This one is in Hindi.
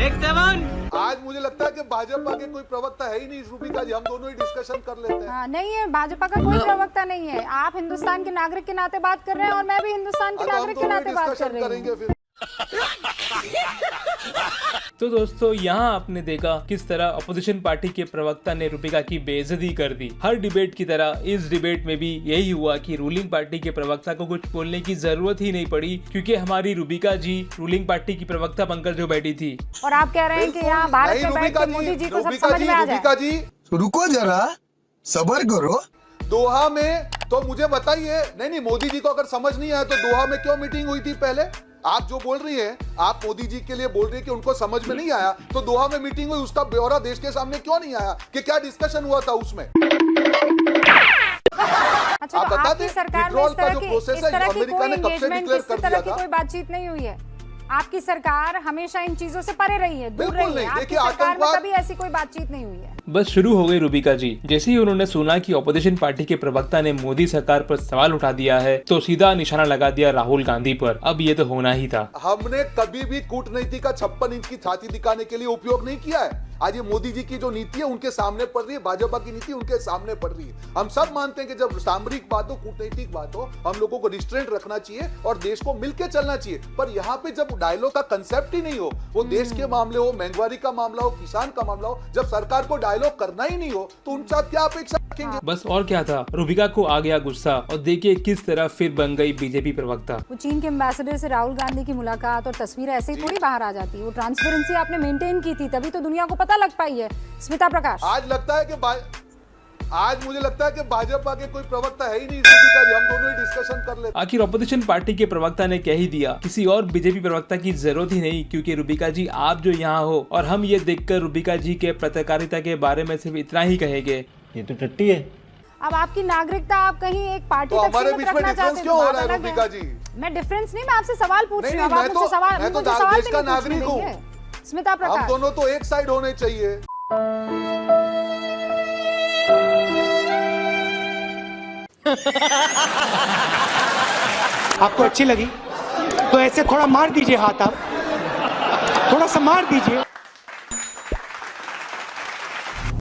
आज मुझे लगता है कि भाजपा के कोई प्रवक्ता है ही नहीं, रूबिका जी, हम दोनों ही डिस्कशन कर लेते हैं। हाँ, नहीं है, भाजपा का कोई प्रवक्ता नहीं है। आप हिंदुस्तान के नागरिक के नाते बात कर रहे हैं और मैं भी हिंदुस्तान के नागरिक के नाते बात कर रही हूँ। तो दोस्तों, यहाँ आपने देखा किस तरह अपोजिशन पार्टी के प्रवक्ता ने रूबिका की बेइज्जती कर दी। हर डिबेट की तरह इस डिबेट में भी यही हुआ कि रूलिंग पार्टी के प्रवक्ता को कुछ बोलने की जरूरत ही नहीं पड़ी, क्योंकि हमारी रूबिका जी रूलिंग पार्टी की प्रवक्ता बनकर जो बैठी थी। और आप कह रहे हैं कि यहाँ भारत में बैठ के मोदी जी को सब समझ में आ जाए। रूबिका जी, रुको जरा, सब्र करो। दोहा में तो मुझे बताइए, नहीं मोदी जी को अगर समझ नहीं आया तो दोहा में क्यों मीटिंग हुई थी पहले? आप जो बोल रही हैं, आप मोदी जी के लिए बोल रही है कि उनको समझ में नहीं आया, तो दोहा में मीटिंग हुई, उसका ब्यौरा देश के सामने क्यों नहीं आया कि क्या डिस्कशन हुआ था उसमें? अच्छा, आप तो बता आपकी दें, सरकार में विड्रॉल इस का तरह जो की प्रोसेस है, अमेरिका ने कब से डिक्लेयर कर दिया था। कोई बातचीत नहीं हुई है। आपकी सरकार हमेशा इन चीजों से परे रही है, दूर रही है। आपकी सरकार में कभी ऐसी कोई बातचीत नहीं हुई है। बस शुरू हो गई रूबिका जी। जैसे ही उन्होंने सुना कि ऑपोजिशन पार्टी के प्रवक्ता ने मोदी सरकार पर सवाल उठा दिया है, तो सीधा निशाना लगा दिया राहुल गांधी पर। अब ये तो होना ही था। हमने कभी भी कूटनीति का 56 इंच की छाती दिखाने के लिए उपयोग नहीं किया है। आज ये मोदी जी की जो नीति है उनके सामने पड़ रही है, भाजपा की नीति उनके सामने पड़ रही है। हम सब मानते हैं कि जब सामरिक बात हो, कूटनीतिक बात हो, हम लोगों को रिस्ट्रेंट रखना चाहिए और देश को मिलकर चलना चाहिए। पर यहाँ पे जब डायलॉग का कंसेप्ट ही नहीं हो, वो देश के मामले हो, महंगाई का मामला हो, किसान का मामला हो, जब सरकार को डायलॉग करना ही नहीं हो, तो उनसे आप क्या अपेक्षा रखेंगे? बस और क्या था, रूबिका को आ गया गुस्सा और देखिए किस तरह फिर बन गई बीजेपी प्रवक्ता। वो चीन के एम्बेसडर से राहुल गांधी की मुलाकात और तस्वीर ऐसे ही थोड़ी बाहर आ जाती है। वो ट्रांसपेरेंसी आपने मेंटेन की थी, तभी तो दुनिया को पता लग पाई है। स्मिता प्रकाश, आज लगता है कि आज मुझे लगता है कि भाजपा के कोई प्रवक्ता है ही नहीं, रूबिका जी, हम दोनों ही डिस्कशन कर लेते। आखिर ऑपोजिशन पार्टी के प्रवक्ता ने कह ही दिया, किसी और बीजेपी प्रवक्ता की जरूरत ही नहीं, क्योंकि रूबिका जी आप जो यहाँ हो। और हम ये देखकर रूबिका जी के पत्रकारिता के बारे में सिर्फ इतना ही कहेंगे, ये तो टट्टी है। अब आपकी नागरिकता आप कहीं एक पार्टी तो तक हमारे सीमित बीच में रखना डिफरेंस चाहते क्यों हो रहा है हैं। रूबिका जी? मैं डिफरेंस नहीं, मैं आपसे सवाल पूछ रही हूँ। मैं तो देश का नागरिक हूँ। स्मिता हम प्रकाश, दोनों तो एक साइड होने चाहिए। आपको अच्छी लगी तो ऐसे थोड़ा मार दीजिए हाथ, आप थोड़ा सा मार दीजिए।